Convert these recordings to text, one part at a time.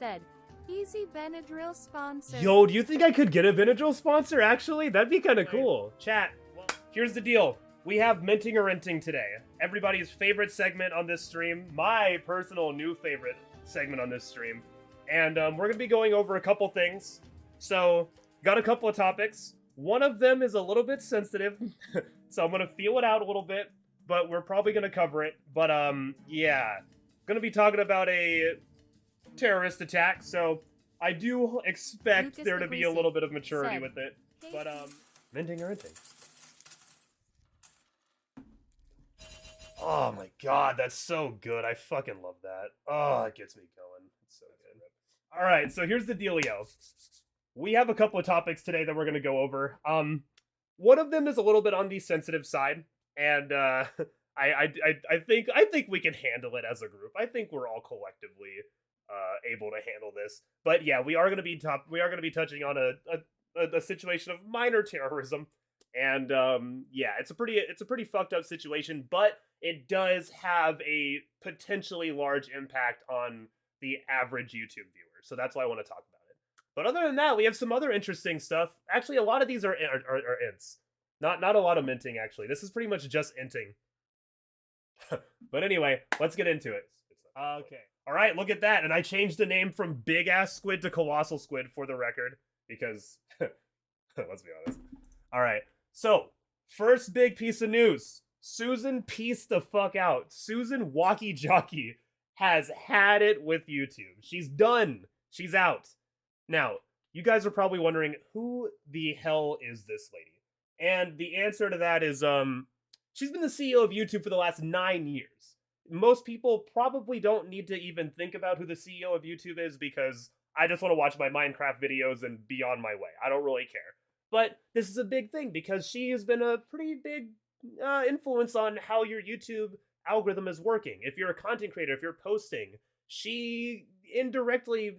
said, "Easy Benadryl sponsor." Yo, do you think I could get a Benadryl sponsor, actually? That'd be kind of cool. Chat, here's the deal. We have Minting or Renting today. Everybody's favorite segment on this stream. My personal new favorite segment on this stream. And we're going to be going over a couple things. So, got a couple of topics. One of them is a little bit sensitive. So I'm going to feel it out a little bit. But we're probably going to cover it. But, yeah. Going to be talking about a terrorist attack. So, I do expect Lucas there to be a Puglisi little bit of maturity said, with it. But, Minting or Renting? Oh my god, that's so good. I fucking love that. Oh, it gets me going. It's so good. Alright, so here's the dealio. We have a couple of topics today that we're gonna go over. One of them is a little bit on the sensitive side, and I think we can handle it as a group. I think we're all collectively able to handle this. But yeah, we are gonna be touching on a situation of minor terrorism. And yeah, it's a pretty fucked up situation, but it does have a potentially large impact on the average YouTube viewer. So that's why I want to talk about it. But other than that, we have some other interesting stuff. Actually, a lot of these are ints. Not a lot of minting, actually. This is pretty much just inting. But anyway, let's get into it. Okay. All right, look at that. And I changed the name from Big Ass Squid to Colossal Squid for the record, because let's be honest. All right. So, first big piece of news. Susan pieced the fuck out. Susan Walkie Jockey has had it with YouTube. She's done. She's out. Now, you guys are probably wondering, who the hell is this lady? And the answer to that is, she's been the CEO of YouTube for the last 9 years. Most people probably don't need to even think about who the CEO of YouTube is, because I just want to watch my Minecraft videos and be on my way. I don't really care. But this is a big thing because she has been a pretty big influence on how your YouTube algorithm is working. If you're a content creator, if you're posting, she indirectly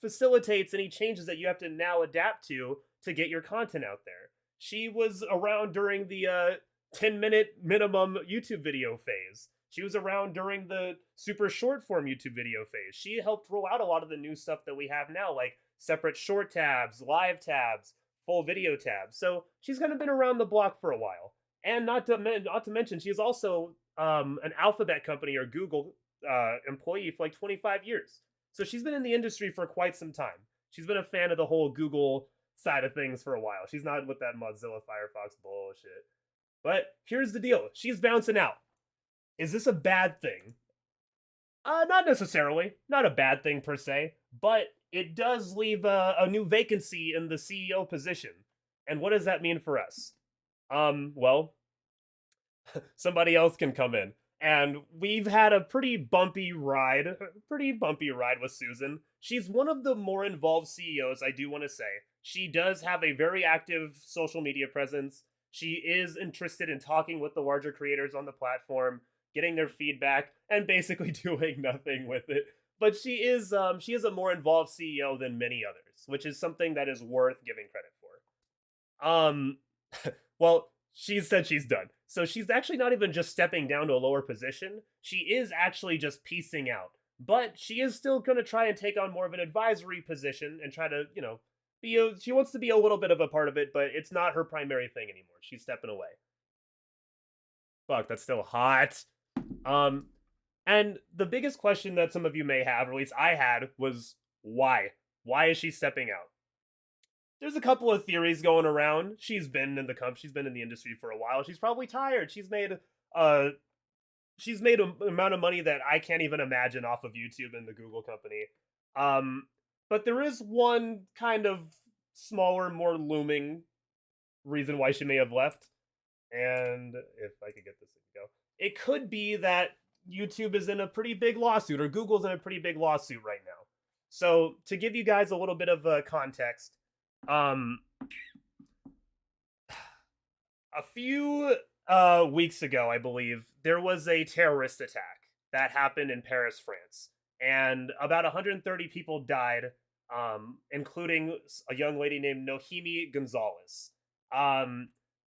facilitates any changes that you have to now adapt to get your content out there. She was around during the 10-minute minimum YouTube video phase. She was around during the super short form YouTube video phase. She helped roll out a lot of the new stuff that we have now, like separate short tabs, live tabs, full video tabs. So she's kind of been around the block for a while. And not to mention, she's also an Alphabet company or Google employee for like 25 years. So she's been in the industry for quite some time. She's been a fan of the whole Google side of things for a while. She's not with that Mozilla Firefox bullshit. But here's the deal. She's bouncing out. Is this a bad thing? Not necessarily. Not a bad thing per se. But it does leave a new vacancy in the CEO position. And what does that mean for us? Well, somebody else can come in. And we've had a pretty bumpy ride with Susan. She's one of the more involved CEOs, I do want to say. She does have a very active social media presence. She is interested in talking with the larger creators on the platform, getting their feedback, and basically doing nothing with it. But she is a more involved CEO than many others, which is something that is worth giving credit for. Well, she said she's done. So she's actually not even just stepping down to a lower position. She is actually just piecing out. But she is still going to try and take on more of an advisory position and try to, she wants to be a little bit of a part of it, but it's not her primary thing anymore. She's stepping away. Fuck, that's still hot. And the biggest question that some of you may have, or at least I had, was why? Why is she stepping out? There's a couple of theories going around. She's been in the industry for a while. She's probably tired. She's made an amount of money that I can't even imagine off of YouTube and the Google company. But there is one kind of smaller, more looming reason why she may have left. And if I could get this to go, it could be that YouTube is in a pretty big lawsuit, or Google's in a pretty big lawsuit right now. So to give you guys a little bit of context, a few weeks ago, I believe, there was a terrorist attack that happened in Paris, France, and about 130 people died, including a young lady named Nohemi Gonzalez.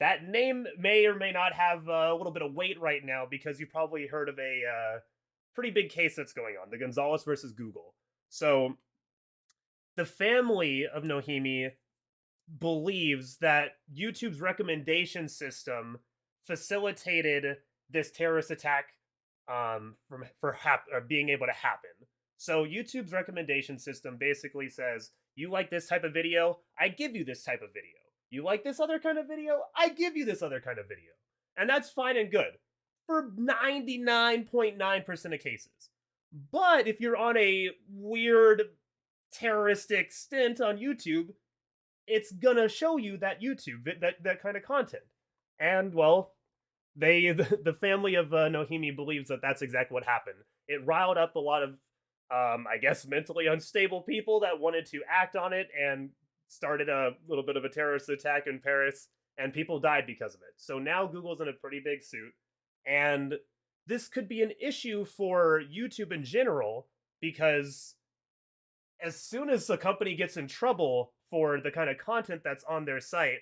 That name may or may not have a little bit of weight right now because you probably heard of a pretty big case that's going on, the Gonzalez versus Google. So the family of Nohimi believes that YouTube's recommendation system facilitated this terrorist attack being able to happen. So YouTube's recommendation system basically says, you like this type of video, I give you this type of video. You like this other kind of video, I give you this other kind of video. And that's fine and good for 99.9% of cases. But if you're on a weird terroristic stint on YouTube, it's gonna show you that that kind of content. And well, the family of Nohimi believes that that's exactly what happened. It riled up a lot of I guess mentally unstable people that wanted to act on it and started a little bit of a terrorist attack in Paris, and people died because of it. So now Google's in a pretty big suit, and this could be an issue for YouTube in general, because as soon as a company gets in trouble for the kind of content that's on their site,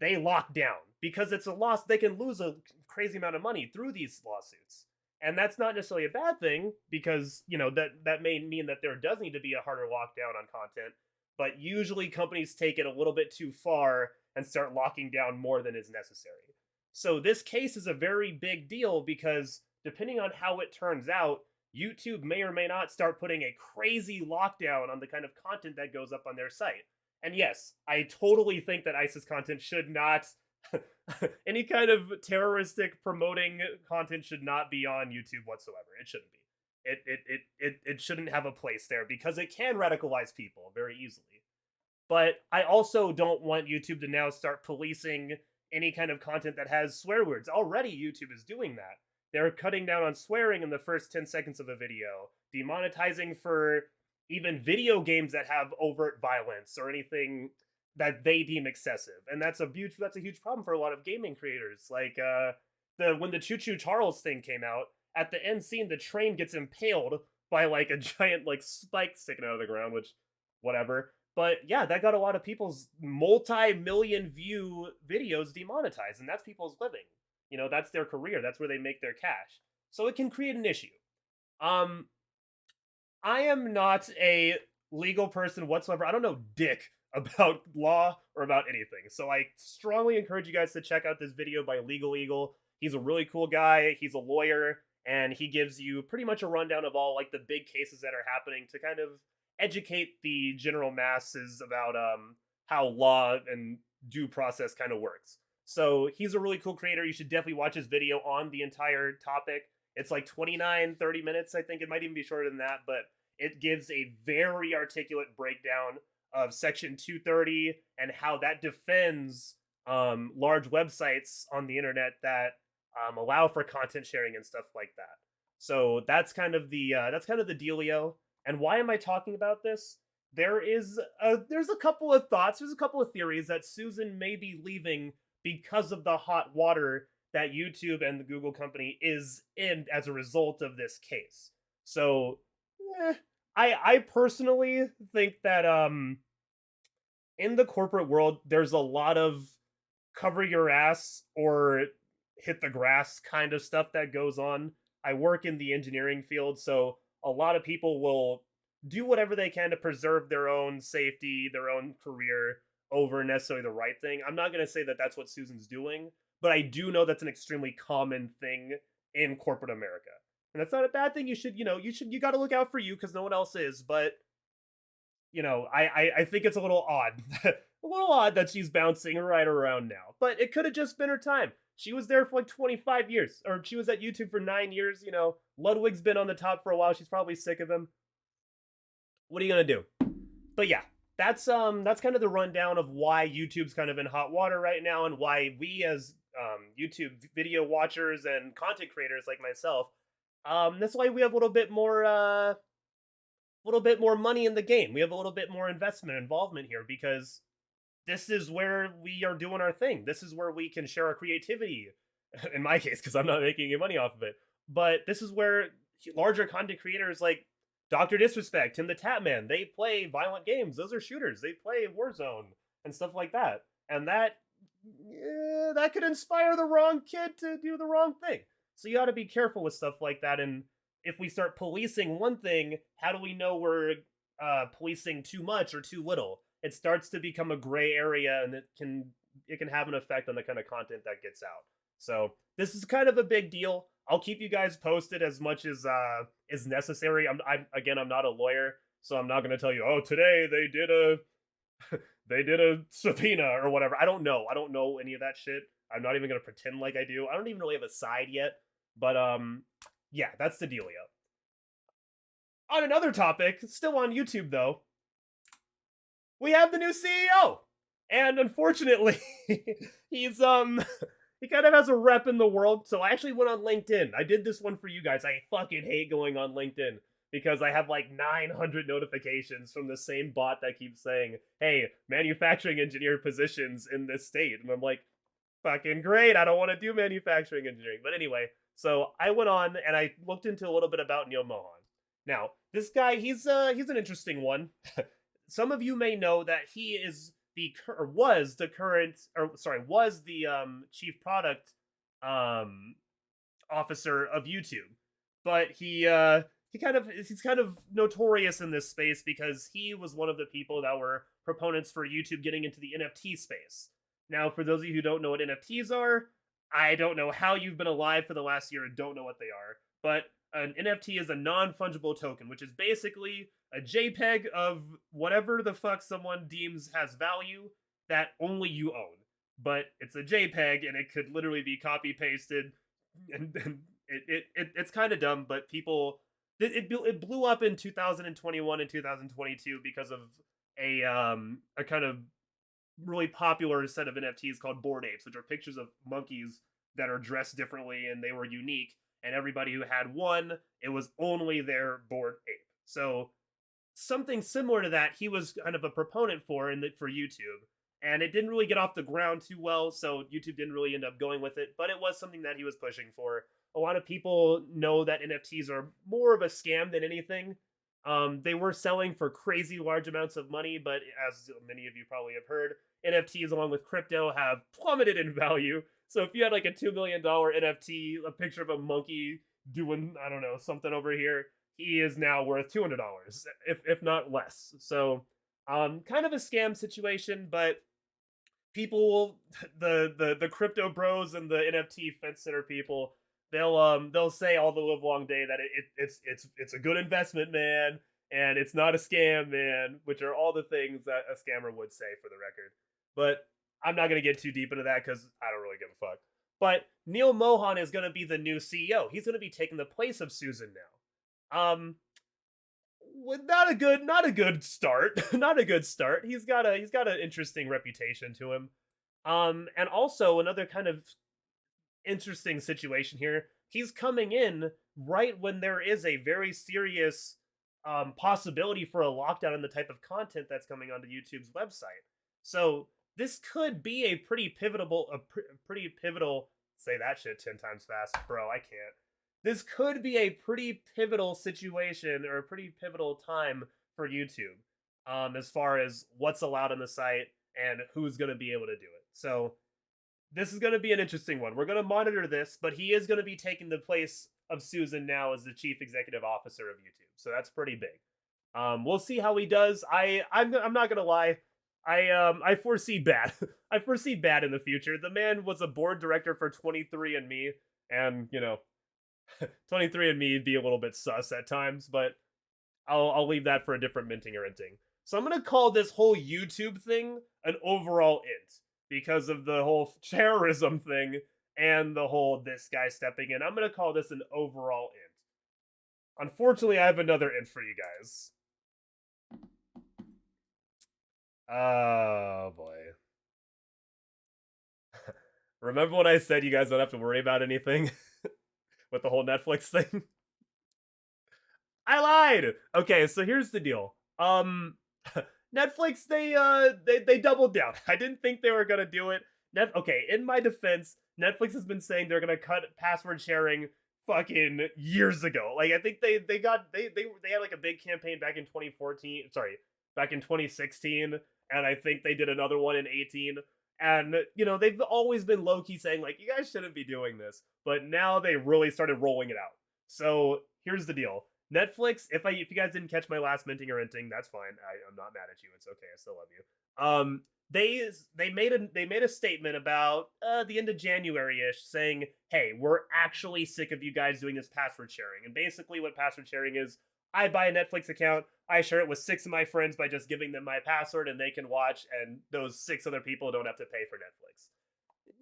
they lock down, because it's a loss. They can lose a crazy amount of money through these lawsuits. And that's not necessarily a bad thing, because, that may mean that there does need to be a harder lockdown on content. But usually companies take it a little bit too far and start locking down more than is necessary. So this case is a very big deal, because depending on how it turns out, YouTube may or may not start putting a crazy lockdown on the kind of content that goes up on their site. And yes, I totally think that ISIS content should not any kind of terroristic promoting content should not be on YouTube whatsoever. It shouldn't be. It shouldn't have a place there, because it can radicalize people very easily. But I also don't want YouTube to now start policing any kind of content that has swear words. Already YouTube is doing that. They're cutting down on swearing in the first 10 seconds of a video, demonetizing for even video games that have overt violence or anything that they deem excessive. And that's a huge problem for a lot of gaming creators. Like when the Choo Choo Charles thing came out, at the end scene the train gets impaled by like a giant like spike sticking out of the ground, which whatever. But yeah, that got a lot of people's multi-million view videos demonetized, and that's people's living. That's their career. That's where they make their cash. So it can create an issue. I am not a legal person whatsoever. I don't know dick about law or about anything. So I strongly encourage you guys to check out this video by Legal Eagle. He's a really cool guy. He's a lawyer, and he gives you pretty much a rundown of all like the big cases that are happening to kind of educate the general masses about how law and due process kind of works. So he's a really cool creator. You should definitely watch his video on the entire topic. It's like 30 minutes, I think. It might even be shorter than that, but it gives a very articulate breakdown of Section 230 and how that defends large websites on the internet that allow for content sharing and stuff like that. So that's kind of the dealio. And why am I talking about this? There's a couple of thoughts, there's a couple of theories that Susan may be leaving because of the hot water that YouTube and the Google company is in as a result of this case. So, I personally think that in the corporate world, there's a lot of cover your ass or hit the grass kind of stuff that goes on. I work in the engineering field, so a lot of people will do whatever they can to preserve their own safety, their own career over necessarily the right thing. I'm not going to say that that's what Susan's doing, but I do know that's an extremely common thing in corporate America. And that's not a bad thing. You got to look out for you because no one else is. But, I think it's a little odd. A little odd that she's bouncing right around now. But it could have just been her time. She was there for like 25 years. Or she was at YouTube for 9 years. Ludwig's been on the top for a while. She's probably sick of him. What are you going to do? But yeah, that's kind of the rundown of why YouTube's kind of in hot water right now, and why we as YouTube video watchers and content creators like myself, that's why we have a little bit more money in the game. We have a little bit more involvement here, because this is where we are doing our thing. This is where we can share our creativity. In my case, because I'm not making any money off of it. But this is where larger content creators like Dr. Disrespect, Tim the Tatman, they play violent games. Those are shooters. They play Warzone and stuff like that. And that could inspire the wrong kid to do the wrong thing. So you ought to be careful with stuff like that. And if we start policing one thing, how do we know we're policing too much or too little. It starts to become a gray area, and it can have an effect on the kind of content that gets out. So this is kind of a big deal. I'll keep you guys posted as much as is necessary. I'm not a lawyer, so I'm not going to tell you, oh, today they did a subpoena or whatever. I don't know. I don't know any of that shit. I'm not even going to pretend like I do. I don't even know we have a side yet. But yeah, that's the dealio. On another topic, still on YouTube though, we have the new CEO. And unfortunately, he's he kind of has a rep in the world. So I actually went on LinkedIn. I did this one for you guys. I fucking hate going on LinkedIn because I have like 900 notifications from the same bot that keeps saying, hey, manufacturing engineer positions in this state. And I'm like, fucking great. I don't want to do manufacturing engineering. But anyway, so I went on and I looked into a little bit about Neil Mohan. Now, this guy, he's an interesting one. Some of you may know that he is was the chief product officer of YouTube. But he's kind of notorious in this space because he was one of the people that were proponents for YouTube getting into the NFT space. Now, for those of you who don't know what NFTs are, I don't know how you've been alive for the last year and don't know what they are, but an NFT is a non-fungible token, which is basically a JPEG of whatever the fuck someone deems has value that only you own. But it's a JPEG, and it could literally be copy-pasted, and it's kind of dumb, but people... It blew up in 2021 and 2022 because of a kind of really popular set of NFTs called Bored Apes, which are pictures of monkeys that are dressed differently and they were unique. And everybody who had one, it was only their Bored Ape. So something similar to that, he was kind of a proponent for for YouTube. And it didn't really get off the ground too well, so YouTube didn't really end up going with it. But it was something that he was pushing for. A lot of people know that NFTs are more of a scam than anything. They were selling for crazy large amounts of money, but as many of you probably have heard, NFTs along with crypto have plummeted in value. So if you had like a $2 million NFT, a picture of a monkey doing, I don't know, something over here, he is now worth $200, if not less. So kind of a scam situation, but people, the crypto bros and the NFT fence sitter people, they'll say all the live long day that it's a good investment, man, and it's not a scam, man, which are all the things that a scammer would say for the record. But I'm not gonna get too deep into that because I don't really give a fuck. But Neil Mohan is gonna be the new CEO. He's gonna be taking the place of Susan now. With not a good start. Not a good start. He's got an interesting reputation to him. And also another kind of interesting situation here. He's coming in right when there is a very serious possibility for a lockdown in the type of content that's coming onto YouTube's website. So this could be a pretty pivotal. Say that shit 10 times fast, bro. I can't. This could be a pretty pivotal situation or a pretty pivotal time for YouTube, as far as what's allowed on the site and who's going to be able to do it. So this is going to be an interesting one. We're going to monitor this, but he is going to be taking the place of Susan now as the chief executive officer of YouTube. So that's pretty big. We'll see how he does. I'm not going to lie. I foresee bad. I foresee bad in the future. The man was a board director for 23andMe, and 23andMe be a little bit sus at times, but I'll leave that for a different minting or inting. So I'm gonna call this whole YouTube thing an overall int because of the whole terrorism thing and the whole this guy stepping in. I'm gonna call this an overall int. Unfortunately, I have another int for you guys. Oh boy. Remember when I said you guys don't have to worry about anything with the whole Netflix thing? I lied. Okay, so here's the deal. Netflix, they doubled down. I didn't think they were gonna do it. Okay, in my defense, Netflix has been saying they're gonna cut password sharing fucking years ago. Like I think they had like a big campaign back in 2014. Sorry, back in 2016, and I think they did another one in 18. And they've always been low key saying like, you guys shouldn't be doing this, but now they really started rolling it out. So here's the deal. Netflix, if you guys didn't catch my last minting or inting, that's fine. I'm not mad at you. It's okay. I still love you. They made a statement about the end of January-ish, saying, "Hey, we're actually sick of you guys doing this password sharing." And basically, what password sharing is, I buy a Netflix account, I share it with 6 of my friends by just giving them my password, and they can watch, and those 6 other people don't have to pay for Netflix.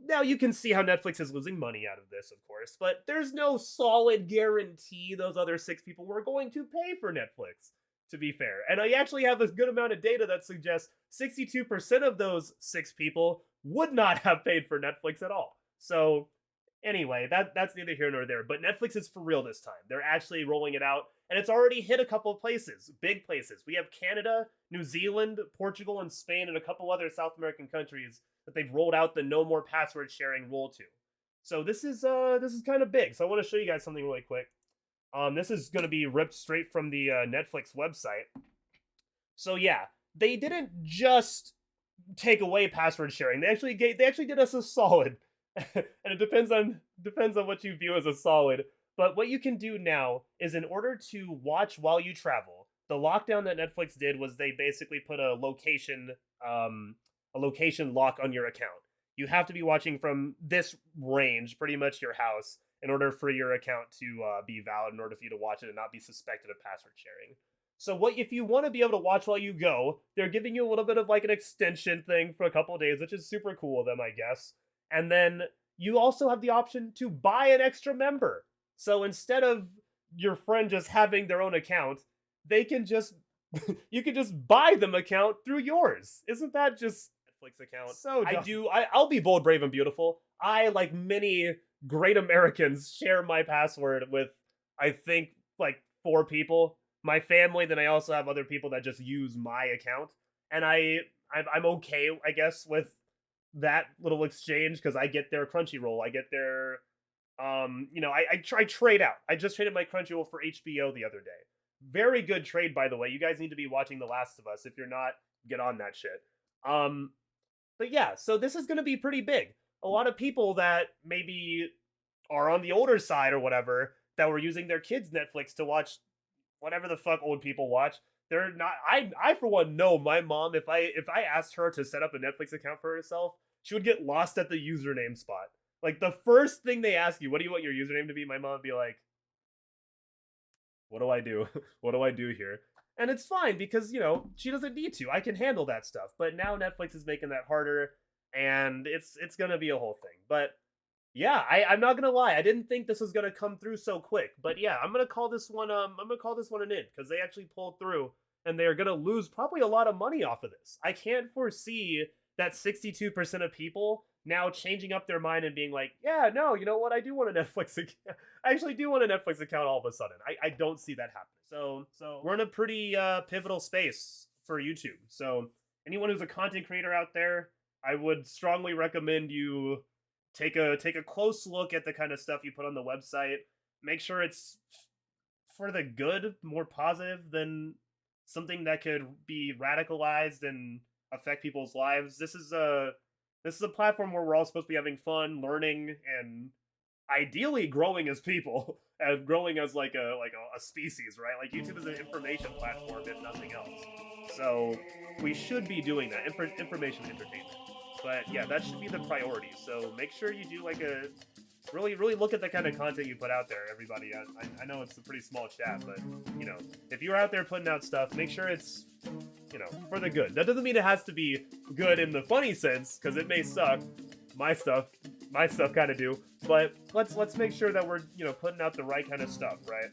Now you can see how Netflix is losing money out of this, of course, but there's no solid guarantee those other 6 people were going to pay for Netflix, to be fair. And I actually have a good amount of data that suggests 62% of those 6 people would not have paid for Netflix at all. So anyway, that's neither here nor there. But Netflix is for real this time. They're actually rolling it out, and it's already hit a couple of places, big places. We have Canada, New Zealand, Portugal, and Spain, and a couple other South American countries that they've rolled out the no more password sharing rule to. So this is kind of big. So I want to show you guys something really quick. This is going to be ripped straight from the Netflix website. So yeah, they didn't just take away password sharing. They actually did us a solid. And it depends on what you view as a solid. But what you can do now is, in order to watch while you travel, the lockdown that Netflix did was they basically put a location lock on your account. You have to be watching from this range, pretty much your house, in order for your account to be valid, in order for you to watch it and not be suspected of password sharing. So if you want to be able to watch while you go, they're giving you a little bit of like an extension thing for a couple of days, which is super cool of them, I guess. And then you also have the option to buy an extra member. So instead of your friend just having their own account, they can just you can just buy them account through yours. Isn't that just Netflix account? So I'll be bold, brave, and beautiful. I, like many great Americans, share my password with, I think, like 4 people. My family, then I also have other people that just use my account. And I'm okay, I guess, with that little exchange, because I get their Crunchyroll, I get their I trade out. I just traded my Crunchyroll for HBO the other day. Very good trade, by the way. You guys need to be watching The Last of Us. If you're not, get on that shit. But yeah, so this is going to be pretty big. A lot of people that maybe are on the older side or whatever, that were using their kids' Netflix to watch whatever the fuck old people watch, they're not. I for one know my mom, if I asked her to set up a Netflix account for herself, she would get lost at the username spot. Like, the first thing they ask you, what do you want your username to be? My mom would be like, what do I do? What do I do here? And it's fine, because, she doesn't need to. I can handle that stuff. But now Netflix is making that harder, and it's gonna be a whole thing. But yeah, I'm not gonna lie, I didn't think this was gonna come through so quick. But yeah, I'm gonna call this one an in, because they actually pulled through, and they're gonna lose probably a lot of money off of this. I can't foresee that 62% of people now changing up their mind and being like, yeah, no, you know what? I do want a Netflix account. I actually do want a Netflix account all of a sudden. I don't see that happening. So we're in a pretty pivotal space for YouTube. So anyone who's a content creator out there, I would strongly recommend you take a close look at the kind of stuff you put on the website. Make sure it's for the good, more positive than something that could be radicalized and affect people's lives. This is a platform where we're all supposed to be having fun, learning, and ideally growing as people, and growing as like a species, right? Like, YouTube is an information platform, if nothing else. So we should be doing that, information entertainment. But yeah, that should be the priority. So make sure you do like a really look at the kind of content you put out there, everybody. I know it's a pretty small chat, but if you're out there putting out stuff, make sure it's for the good. That doesn't mean it has to be good in the funny sense, because it may suck. My stuff kind of do. But let's make sure that we're putting out the right kind of stuff, right?